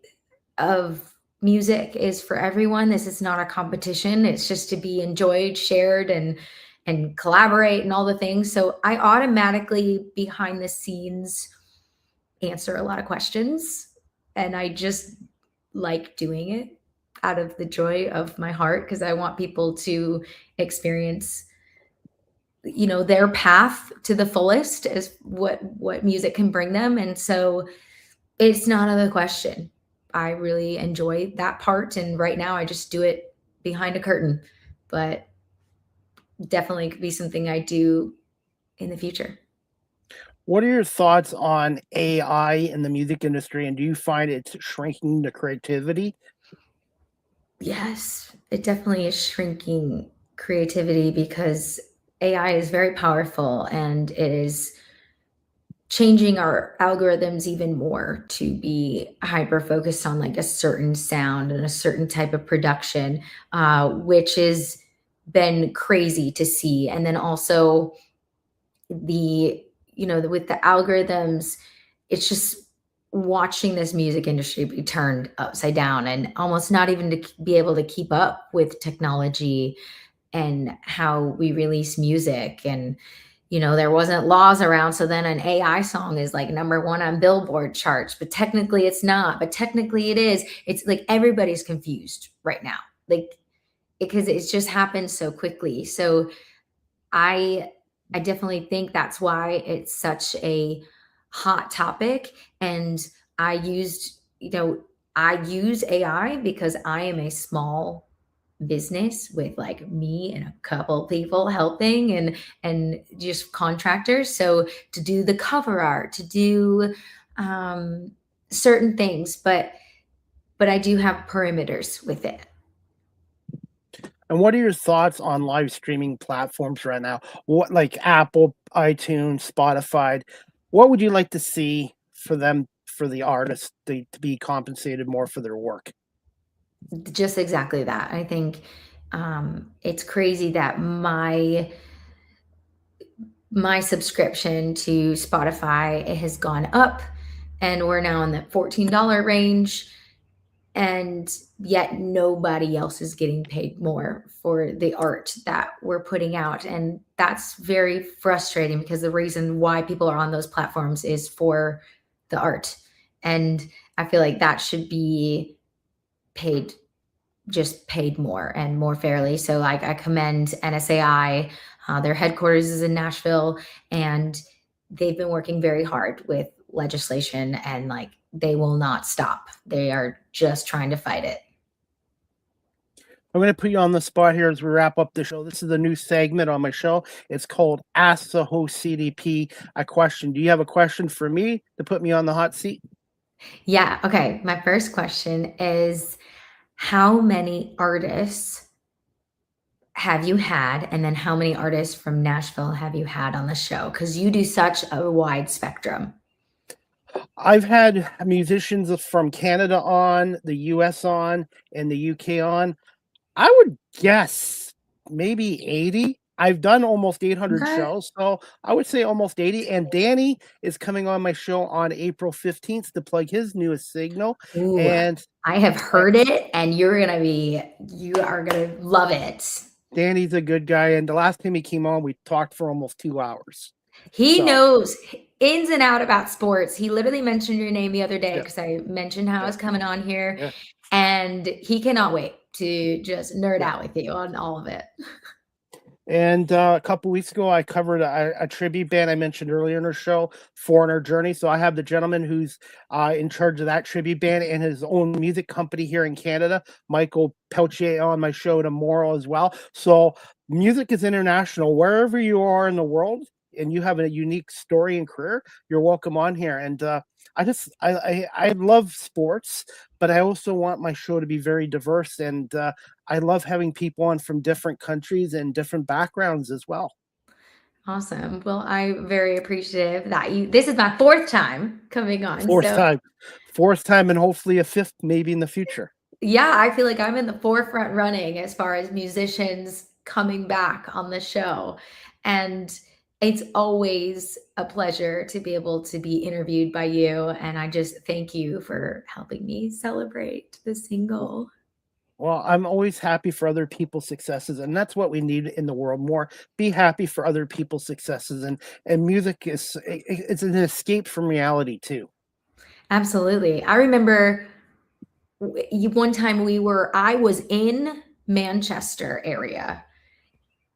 of music is for everyone. This is not a competition. It's just to be enjoyed, shared, and collaborate and all the things. So I automatically behind the scenes answer a lot of questions, and I just like doing it out of the joy of my heart, because I want people to experience, you know, their path to the fullest as what music can bring them. And so it's not out of the question. I really enjoy that part, and right now I just do it behind a curtain, but definitely could be something I do in the future. What are your thoughts on AI in the music industry, and do you find it's shrinking the creativity? Yes, it definitely is shrinking creativity, because AI is very powerful and it is changing our algorithms even more to be hyper focused on like a certain sound and a certain type of production, which has been crazy to see. And then also with the algorithms, it's just watching this music industry be turned upside down and almost not even to be able to keep up with technology and how we release music. And there wasn't laws around, so then an AI song is like number 1 on Billboard charts, but technically it's not, but technically it is. It's like everybody's confused right now, like, because it's just happened so quickly. So I definitely think that's why it's such a hot topic. And I use AI because I am a small business with like me and a couple people helping and just contractors. So to do the cover art, to do certain things, but I do have perimeters with it. And what are your thoughts on live streaming platforms right now? What, like Apple, iTunes, Spotify? What would you like to see for them, for the artists to be compensated more for their work? Just exactly that. I think it's crazy that my subscription to Spotify has gone up, and we're now in the $14 range, and yet nobody else is getting paid more for the art that we're putting out. And that's very frustrating, because the reason why people are on those platforms is for the art. And I feel like that should be paid more and more fairly. So like, I commend NSAI. Their headquarters is in Nashville, and they've been working very hard with legislation, and like, they will not stop. They are just trying to fight it. I'm going to put you on the spot here as we wrap up the show. This is a new segment on my show. It's called Ask the Host CDP a Question. Do you have a question for me to put me on the hot seat? Yeah. Okay. My first question is, how many artists have you had? And then how many artists from Nashville have you had on the show? Because you do such a wide spectrum. I've had musicians from Canada on, the US on, and the UK on. I would guess maybe 80. I've done almost 800 Okay. shows, so I would say almost 80. And Danny is coming on my show on April 15th to plug his newest single. Ooh, And I have heard it, and you are gonna love it. Danny's a good guy. And the last time he came on, we talked for almost 2 hours. He So, knows ins and out about sports. He literally mentioned your name the other day yeah, because I mentioned how I yeah, was coming on here, yeah, and he cannot wait to just nerd yeah. out with you on all of it. And a couple weeks ago, I covered a tribute band I mentioned earlier in our show, Foreigner Journey. So I have the gentleman who's in charge of that tribute band and his own music company here in Canada, Michael Peltier, on my show tomorrow as well. So music is international. Wherever you are in the world and you have a unique story and career, you're welcome on here. And I love sports, but I also want my show to be very diverse. And I love having people on from different countries and different backgrounds as well. Awesome. Well, I'm very appreciative that this is my fourth time coming on. Fourth So time, fourth time, and hopefully a fifth maybe in the future. yeah, I feel like I'm in the forefront running as far as musicians coming back on the show. And it's always a pleasure to be able to be interviewed by you. And I just thank you for helping me celebrate the single. Well, I'm always happy for other people's successes, and that's what we need in the world more. Be happy for other people's successes, and music it's an escape from reality too. Absolutely. I remember one time I was in Manchester area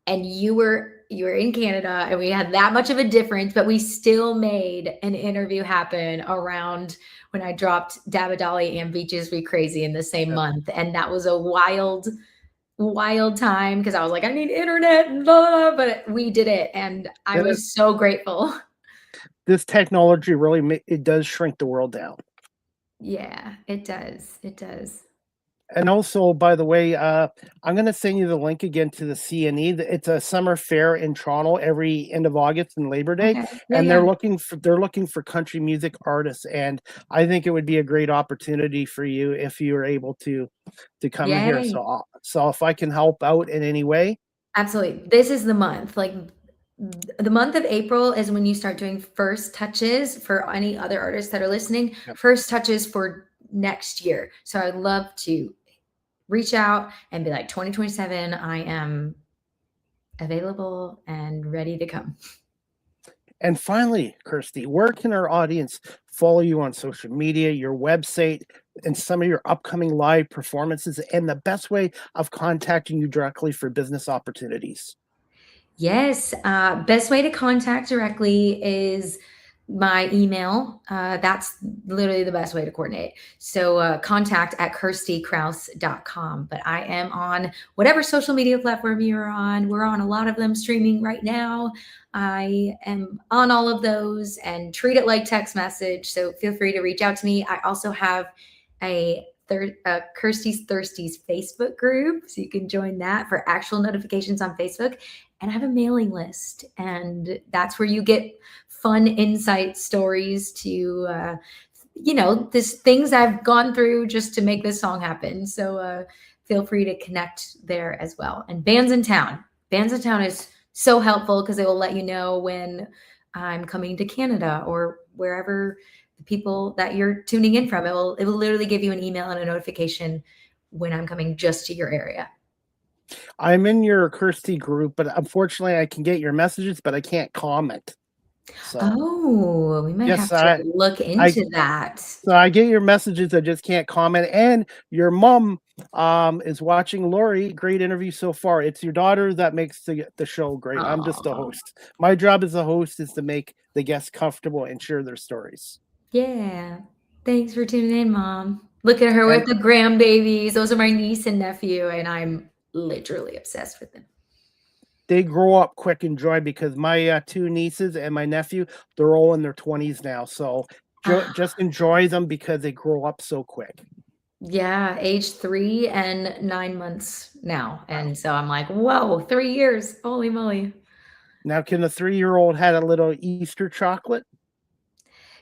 and you were in Canada and we had that much of a difference, but we still made an interview happen around when I dropped Dabadali and Beaches Be Crazy in the same Yeah. month. And that was a wild time because I was like, I need internet and blah, blah, but we did it. And I was so grateful. This technology really it does shrink the world down. Yeah, it does. It does. And also, by the way, I'm going to send you the link again to the CNE. It's a summer fair in Toronto every end of August and Labor Day, Okay. Yeah, and yeah. they're looking for country music artists. And I think it would be a great opportunity for you if you were able to come in here. Yay. So if I can help out in any way, Absolutely. This is the month. Like the month of April is when you start doing first touches for any other artists that are listening, Yep. first touches for next year. So I'd love to reach out and be like, 2027, I am available and ready to come. And finally, Kirstie, where can our audience follow you on social media, your website, and some of your upcoming live performances, and the best way of contacting you directly for business opportunities? Yes. Best way to contact directly is my email. That's literally the best way to coordinate. So contact at KirstieKraus.com. But I am on whatever social media platform you're on. We're on a lot of them streaming right now. I am on all of those and treat it like text message. So feel free to reach out to me. I also have a Kirstie's Thirsties Facebook group. So you can join that for actual notifications on Facebook. And I have a mailing list. And that's where you get fun insight stories to, this things I've gone through just to make this song happen. So feel free to connect there as well. And Bands in Town. Bands in Town is so helpful because they will let you know when I'm coming to Canada or wherever the people that you're tuning in from. It will literally give you an email and a notification when I'm coming just to your area. I'm in your Kirstie group, but unfortunately I can get your messages, but I can't comment. So we might yes, have to look into that. So I get your messages, I just can't comment. And your mom is watching. Lori, great interview so far. It's your daughter that makes the show great. I'm just a host. My job as a host is to make the guests comfortable and share their stories. Yeah. Thanks for tuning in, Mom. Look at her with the grandbabies. Those are my niece and nephew, and I'm literally obsessed with them. They grow up quick and joy because my two nieces and my nephew, they're all in their 20s now. So just enjoy them because they grow up so quick. Yeah, age 3 and 9 months now. And so I'm like, whoa, 3 years. Holy moly. Now, can the 3-year-old had a little Easter chocolate?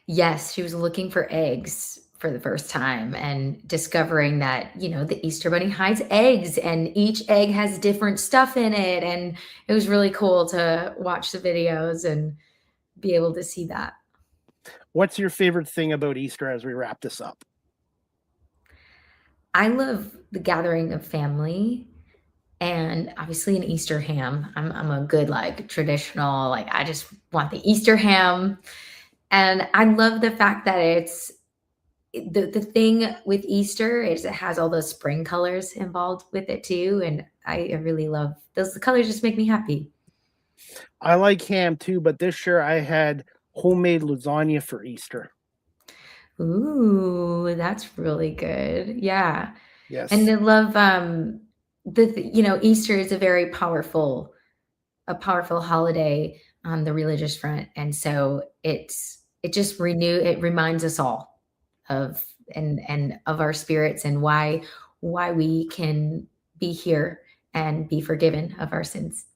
Yes, she was looking for eggs for the first time and discovering that, you know, the Easter Bunny hides eggs and each egg has different stuff in it. And it was really cool to watch the videos and be able to see that. What's your favorite thing about Easter as we wrap this up? I love the gathering of family and obviously an Easter ham. I'm a good like traditional, like I just want the Easter ham. And I love the fact that it's the thing with Easter is it has all those spring colors involved with it too. And I really love those. The colors just make me happy. I like ham too, but this year I had homemade lasagna for Easter. Ooh, that's really good. Yeah. Yes. And I love you know, Easter is a very powerful holiday on the religious front. And so it reminds us all of and of our spirits and why we can be here and be forgiven of our sins.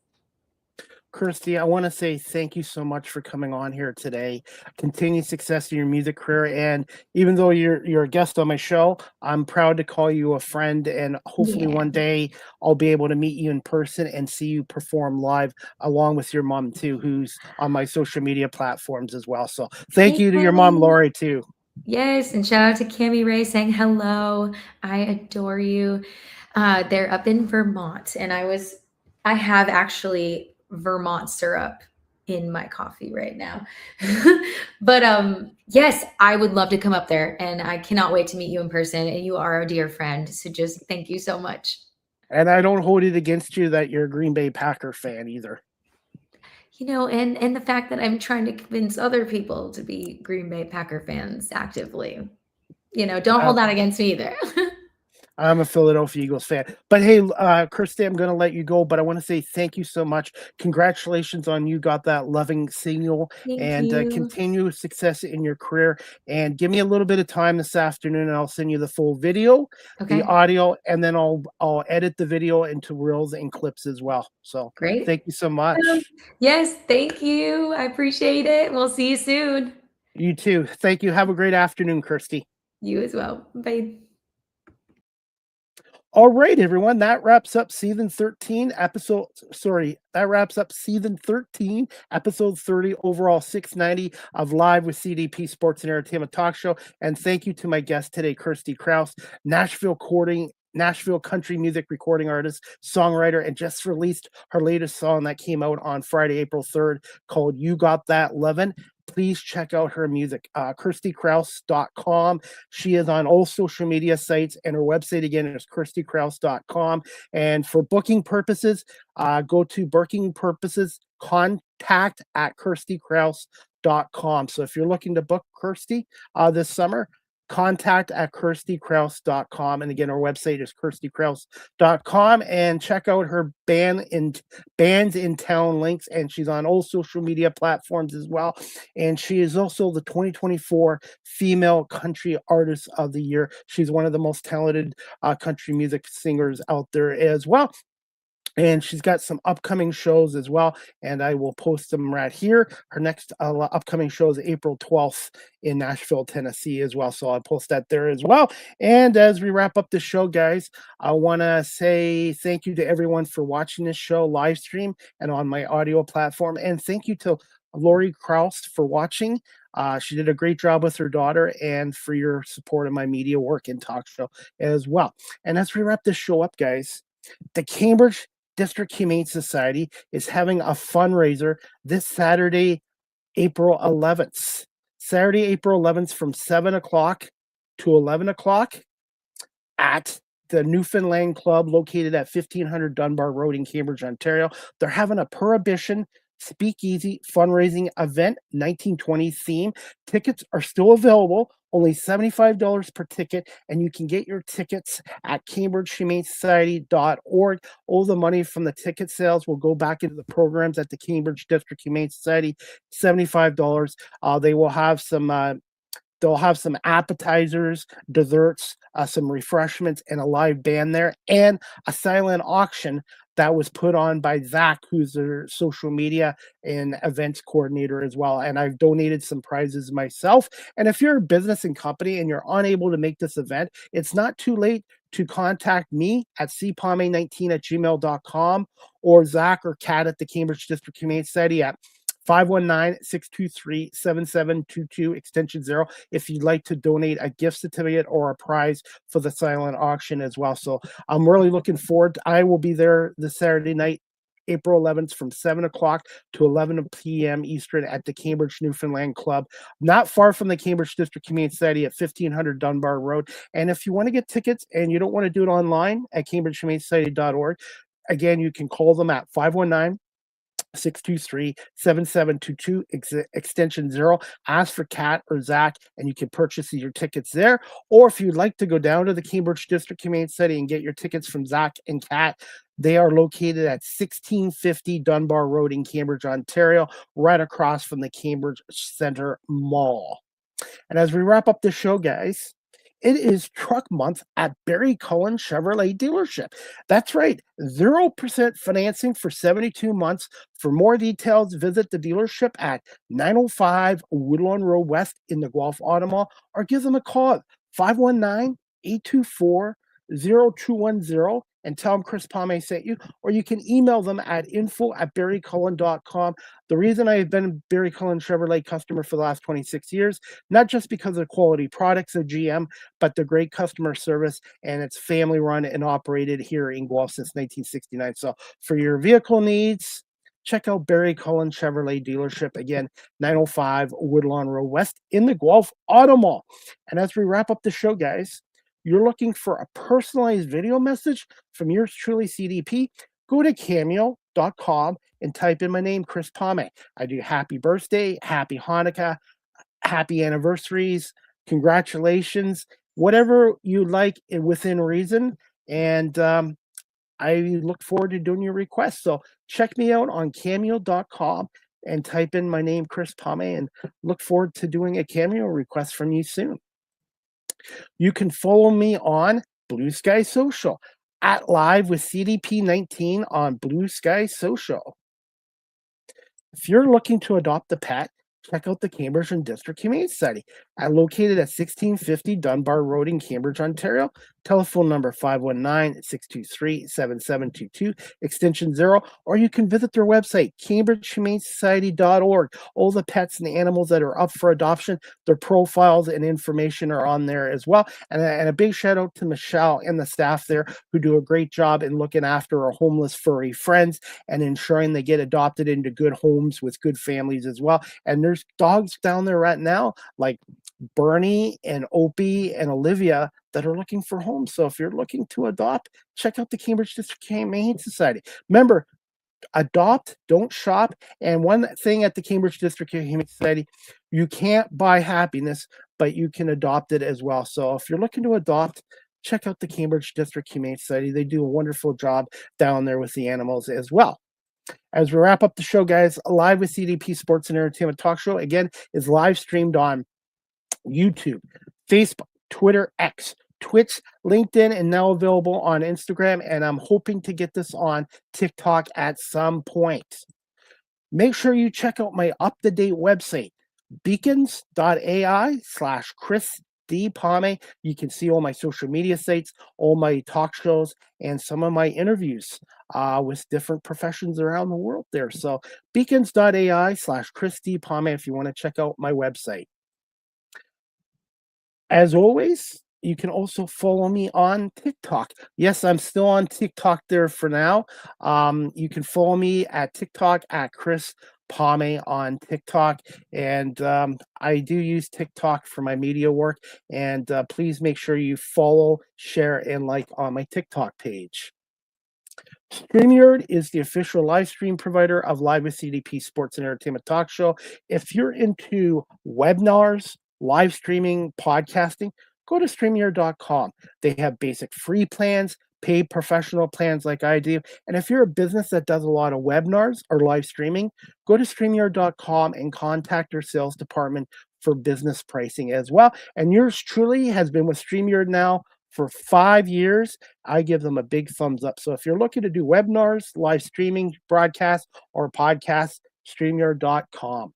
Kirstie, I want to say thank you so much for coming on here today. Continued success in your music career. And even though you're a guest on my show, I'm proud to call you a friend. And hopefully one day I'll be able to meet you in person and see you perform live along with your mom too, who's on my social media platforms as well. So thank you to your mom, Lori, too. Yes, and shout out to Cammie Ray saying hello. I adore you. They're up in Vermont, and I have actually Vermont syrup in my coffee right now. But yes, I would love to come up there, and I cannot wait to meet you in person. And you are a dear friend, so just thank you so much. And I don't hold it against you that you're a Green Bay Packer fan either. You know, and the fact that I'm trying to convince other people to be Green Bay Packer fans actively. You know, don't hold that against me either. I'm a Philadelphia Eagles fan. But hey, Kirstie, I'm going to let you go, but I want to say thank you so much. Congratulations on You Got That Lovin single. Thank you. Continue success in your career. And give me a little bit of time this afternoon, and I'll send you the full video, the audio, and then I'll edit the video into reels and clips as well. So great. Thank you so much. Yes, thank you. I appreciate it. We'll see you soon. You too. Thank you. Have a great afternoon, Kirstie. You as well. Bye. All right, everyone. That wraps up season 13, episode 30, episode 30, overall 690 of Live with CDP Sports and Entertainment Talk Show. And thank you to my guest today, Kirstie Kraus, Nashville country music recording artist, songwriter, and just released her latest song that came out on Friday, April 3rd, called You Got That Lovin. Please check out her music, KirstieKraus.com. She is on all social media sites, and her website again is KirstieKraus.com. And for booking purposes, go to booking purposes, contact at KirstieKraus.com. So if you're looking to book Kirstie this summer, contact at KirstieKraus.com. And again, our website is KirstieKraus.com, and check out her bands in town links. And she's on all social media platforms as well. And she is also the 2024 Female Country Artist of the Year. She's one of the most talented country music singers out there as well. And she's got some upcoming shows as well, and I will post them right here. Her next upcoming show is April 12th in Nashville, Tennessee as well, so I'll post that there as well. And as we wrap up the show, guys, I want to say thank you to everyone for watching this show live stream and on my audio platform, and thank you to Lori Kraus for watching. She did a great job with her daughter, and for your support of my media work and talk show as well. And as we wrap this show up, guys, the Cambridge District Humane Society is having a fundraiser this Saturday, April 11th. Saturday, April 11th from 7 o'clock to 11 o'clock at the Newfoundland Club located at 1500 Dunbar Road in Cambridge, Ontario. They're having a Prohibition Speakeasy fundraising event, 1920 theme. Tickets are still available, only $75 per ticket, and you can get your tickets at CambridgeHumaneSociety.org. All the money from the ticket sales will go back into the programs at the Cambridge District Humane Society, $75. They will have some They'll have some appetizers, desserts, some refreshments, and a live band there, and a silent auction that was put on by Zach, who's their social media and events coordinator as well. And I've donated some prizes myself. And if you're a business and company and you're unable to make this event, it's not too late to contact me at cpame19@gmail.com or Zach or Kat at the Cambridge District Humane Society at 519-623-7722 extension 0 if you'd like to donate a gift certificate or a prize for the silent auction as well. So I'm really looking forward. I will be there this Saturday night, April 11th from 7 o'clock to 11 p.m. Eastern at the Cambridge Newfoundland Club, not far from the Cambridge District Community Society at 1500 Dunbar Road. And if you want to get tickets and you don't want to do it online at cambridgehumanesociety.org, again, you can call them at 519-623-7722 extension 0. Ask for Kat or Zach and you can purchase your tickets there. Or if you'd like to go down to the Cambridge District Humane Society and get your tickets from Zach and Kat, they are located at 1650 Dunbar Road in Cambridge, Ontario, right across from the Cambridge Centre Mall. And as we wrap up the show, guys, it is truck month at Barry Cullen Chevrolet dealership. That's right, 0% financing for 72 months. For more details, visit the dealership at 905 Woodlawn Road West in the Guelph Auto Mall or give them a call, 519-824-0210, and tell them Chris Palme sent you, or you can email them at info@barrycullen.com. The reason I have been a Barry Cullen Chevrolet customer for the last 26 years, not just because of the quality products of GM, but the great customer service, and it's family run and operated here in Guelph since 1969. So for your vehicle needs, check out Barry Cullen Chevrolet dealership. Again, 905 Woodlawn Road West in the Guelph Auto Mall. And as we wrap up the show, guys, you're looking for a personalized video message from yours truly, CDP, go to cameo.com and type in my name, Chris Palme. I do happy birthday, happy Hanukkah, happy anniversaries, congratulations, whatever you like within reason. And I look forward to doing your requests. So check me out on cameo.com and type in my name, Chris Palme, and look forward to doing a cameo request from you soon. You can follow me on Blue Sky Social at Live with CDP19 on Blue Sky Social. If you're looking to adopt a pet, check out the Cambridge and District Humane Society, located at 1650 Dunbar Road in Cambridge, Ontario. Telephone number 519-623-7722, extension 0, or you can visit their website, cambridgehumanesociety.org. All the pets and the animals that are up for adoption, their profiles and information are on there as well. And a big shout out to Michelle and the staff there who do a great job in looking after our homeless furry friends and ensuring they get adopted into good homes with good families as well. And there's dogs down there right now like Bernie and Opie and Olivia that are looking for homes. So if you're looking to adopt, check out the Cambridge District Humane Society. Remember, adopt, don't shop. And one thing at the Cambridge District Humane Society, you can't buy happiness, but you can adopt it as well. So if you're looking to adopt, check out the Cambridge District Humane Society. They do a wonderful job down there with the animals as well. As we wrap up the show, guys, Live with CDP Sports and Entertainment Talk Show, again, is live streamed on YouTube, Facebook, Twitter, X, Twitch, LinkedIn, and now available on Instagram. And I'm hoping to get this on TikTok at some point. Make sure you check out my up-to-date website, beacons.ai/Chris D. Palme. You can see all my social media sites, all my talk shows, and some of my interviews with different professions around the world there. So beacons.ai/Chris D. Palme if you want to check out my website. As always, you can also follow me on TikTok. Yes, I'm still on TikTok there for now. You can follow me at TikTok at Chris Palme on TikTok. And I do use TikTok for my media work. And please make sure you follow, share, and like on my TikTok page. StreamYard is the official live stream provider of Live with CDP Sports and Entertainment Talk Show. If you're into webinars, live streaming, podcasting, go to StreamYard.com. They have basic free plans, paid professional plans like I do. And if you're a business that does a lot of webinars or live streaming, go to StreamYard.com and contact their sales department for business pricing as well. And yours truly has been with StreamYard now for 5 years. I give them a big thumbs up. So if you're looking to do webinars, live streaming, broadcasts, or podcasts, StreamYard.com.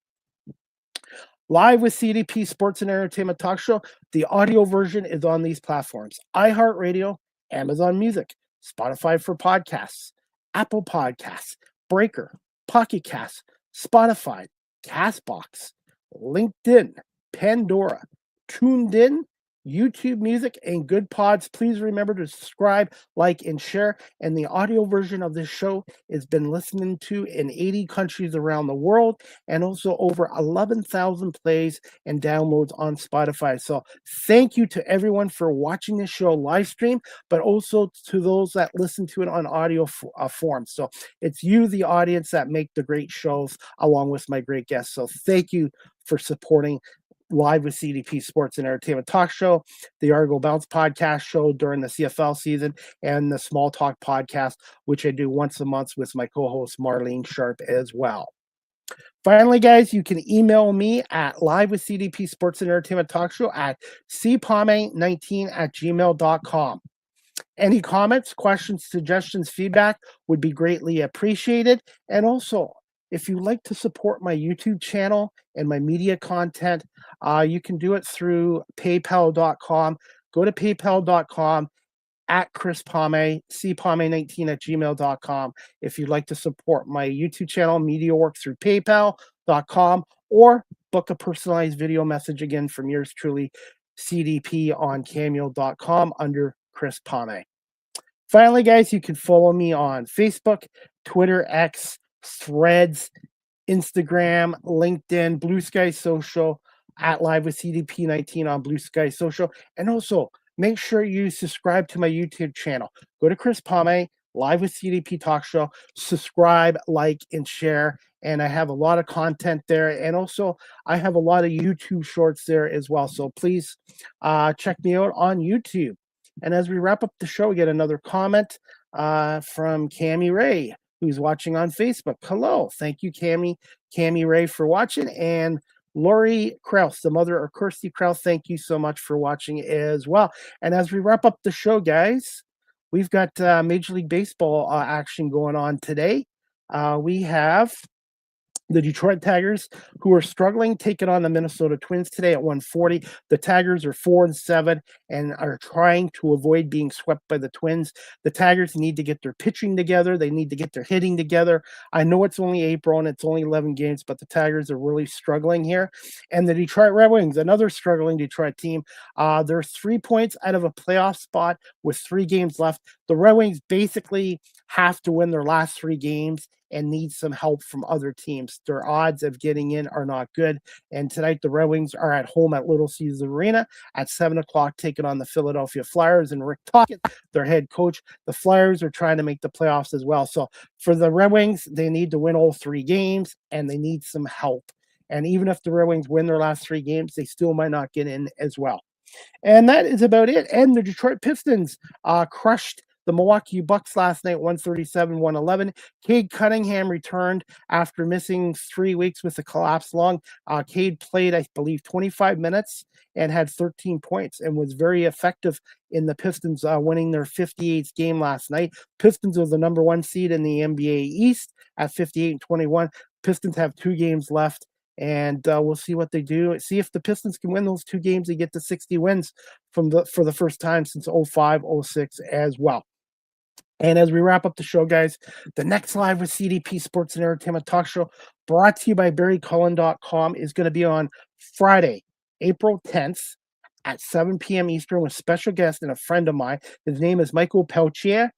Live with CDP Sports and Entertainment Talk Show. The audio version is on these platforms: iHeartRadio, Amazon Music, Spotify for podcasts, Apple Podcasts, Breaker, Pocket Casts, Spotify, Castbox, LinkedIn, Pandora, Tuned In, YouTube Music, and Good Pods. Please remember to subscribe, like, and share. And the audio version of this show has been listened to in 80 countries around the world, and also over 11,000 plays and downloads on Spotify. So thank you to everyone for watching this show live stream, but also to those that listen to it on audio form. So it's you, the audience, that make the great shows along with my great guests. So thank you for supporting Live with CDP Sports and Entertainment Talk Show, the Argo Bounce podcast show during the CFL season, and the Small Talk podcast, which I do once a month with my co-host Marlene Sharp as well. Finally, guys, you can email me at live with CDP Sports and Entertainment Talk Show at cpame19@gmail.com. Any comments, questions, suggestions, feedback would be greatly appreciated. And also, if you'd like to support my YouTube channel and my media content, you can do it through paypal.com. Go to paypal.com at Chris Pame, cpame19@gmail.com. If you'd like to support my YouTube channel, media work through paypal.com, or book a personalized video message again from yours truly, CDP, on cameo.com under Chris Pame. Finally, guys, you can follow me on Facebook, Twitter, X, Threads, Instagram, LinkedIn, Blue Sky Social, at Live with CDP19 on Blue Sky Social. And also make sure you subscribe to my YouTube channel. Go to Chris Pame, Live with CDP Talk Show, subscribe, like, and share. And I have a lot of content there. And also I have a lot of YouTube shorts there as well. So please check me out on YouTube. And as we wrap up the show, we get another comment from Cammie Ray, who's watching on Facebook. Hello. Thank you, Cammie Ray, for watching. And Lori Kraus, the mother of Kirstie Kraus, thank you so much for watching as well. And as we wrap up the show, guys, we've got Major League Baseball action going on today. We have the Detroit Tigers, who are struggling, taking on the Minnesota Twins today at 1:40. The Tigers are 4-7 and are trying to avoid being swept by the Twins. The Tigers need to get their pitching together. They need to get their hitting together. I know it's only April and it's only 11 games, but the Tigers are really struggling here. And the Detroit Red Wings, another struggling Detroit team, they're 3 points out of a playoff spot with 3 games left. The Red Wings basically have to win their last 3 games and need some help from other teams. Their odds of getting in are not good. And tonight, the Red Wings are at home at Little Caesars Arena at 7 o'clock, taking on the Philadelphia Flyers and Rick Tocchet, their head coach. The Flyers are trying to make the playoffs as well. So for the Red Wings, they need to win all 3 games, and they need some help. And even if the Red Wings win their last 3 games, they still might not get in as well. And that is about it. And the Detroit Pistons crushed the Milwaukee Bucks last night, 137-111. Cade Cunningham returned after missing 3 weeks with a collapsed lung. Cade played, I believe, 25 minutes and had 13 points and was very effective in the Pistons winning their 58th game last night. Pistons are the number 1 seed in the NBA East at 58-21. Pistons have 2 games left. And we'll see what they do. See if the Pistons can win those 2 games and get to 60 wins for the first time since 05-06 as well. And as we wrap up the show, guys, the next Live with CDP Sports and Entertainment Talk Show, brought to you by BarryCullen.com, is going to be on Friday, April 10th at 7 p.m. Eastern with special guest and a friend of mine. His name is Michael Peltier.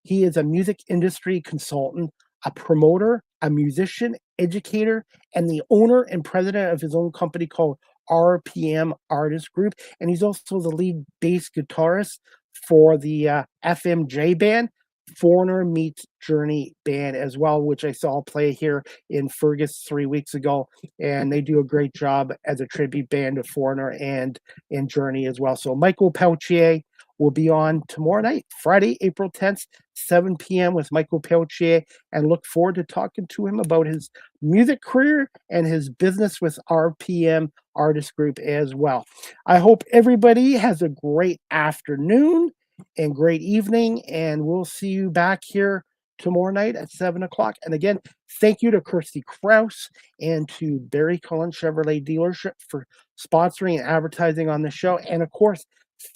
He is a music industry consultant, a promoter, a musician, educator, and the owner and president of his own company called RPM Artist Group. And he's also the lead bass guitarist for the FMJ band, Foreigner Meets Journey band as well, which I saw play here in Fergus 3 weeks ago. And they do a great job as a tribute band to Foreigner and Journey as well. So Michael Peltier, will be on tomorrow night, Friday, April 10th, 7 p.m. with Michael Peltier, and look forward to talking to him about his music career and his business with RPM Artist Group as well. I hope everybody has a great afternoon and great evening, and we'll see you back here tomorrow night at 7 o'clock. And again, thank you to Kirstie Kraus and to Barry Cullen Chevrolet Dealership for sponsoring and advertising on the show. And of course,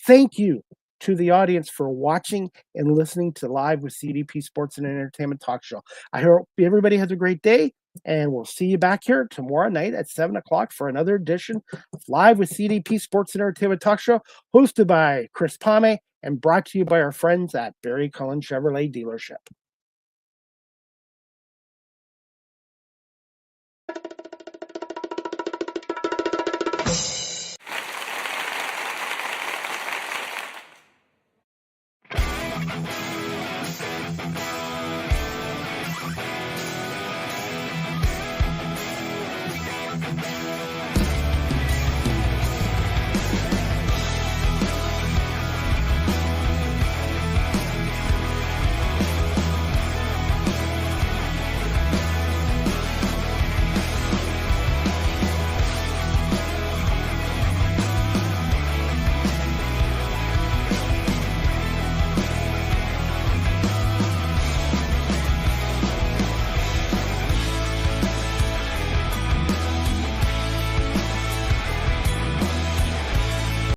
thank you to the audience for watching and listening to Live with CDP Sports and Entertainment Talk Show. I hope everybody has a great day, and we'll see you back here tomorrow night at 7 o'clock for another edition of Live with CDP Sports and Entertainment Talk Show, hosted by Chris Pame and brought to you by our friends at Barry Cullen Chevrolet Dealership.